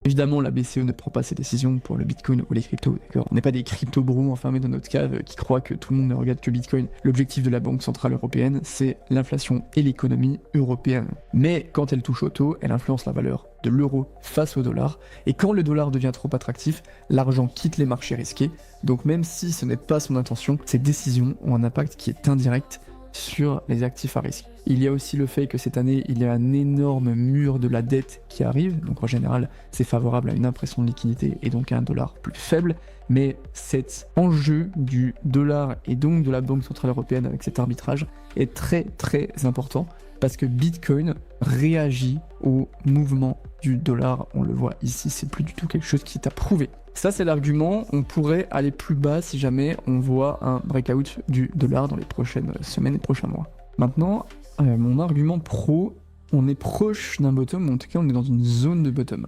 Évidemment, la BCE ne prend pas ses décisions pour le Bitcoin ou les cryptos, d'accord? On n'est pas des crypto-brous enfermés dans notre cave qui croient que tout le monde ne regarde que Bitcoin. L'objectif de la Banque Centrale Européenne, c'est l'inflation et l'économie européenne. Mais quand elle touche au taux, elle influence la valeur de l'euro face au dollar. Et quand le dollar devient trop attractif, l'argent quitte les marchés risqués. Donc même si ce n'est pas son intention, ces décisions ont un impact qui est indirect sur les actifs à risque. Il y a aussi le fait que cette année, il y a un énorme mur de la dette qui arrive, donc en général, c'est favorable à une impression de liquidité et donc à un dollar plus faible, mais cet enjeu du dollar et donc de la Banque Centrale Européenne avec cet arbitrage est très très important parce que Bitcoin réagit au mouvement du dollar, on le voit ici, c'est plus du tout quelque chose qui est approuvé. Ça, c'est l'argument. On pourrait aller plus bas si jamais on voit un breakout du dollar dans les prochaines semaines et prochains mois. Maintenant, mon argument pro, on est proche d'un bottom, ou en tout cas on est dans une zone de bottom.